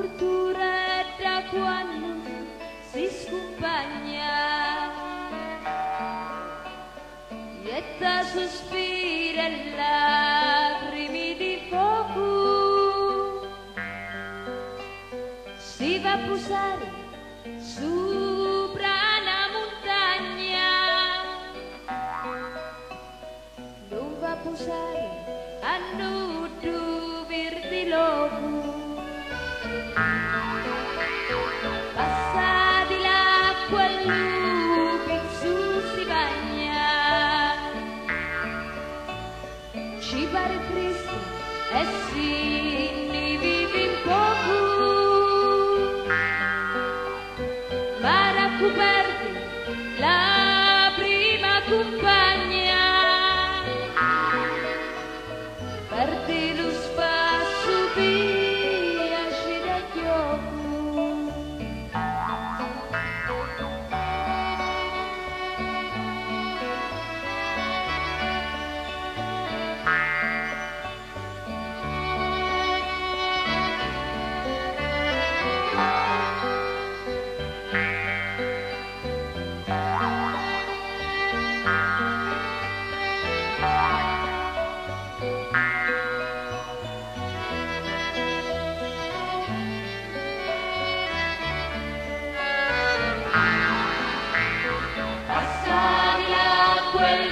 tortura da quando si scompagna e da sospira e lacrime di fuoco si va a posare sopra una montagna, non va a posare a nudo verde loco. Passati l'acqua e lupi su si bagna, ci pare triste e si ne vive in poco, ma raccoperti la prima compagna, perde lo spasso via ci da gioco. Passati l'acqua e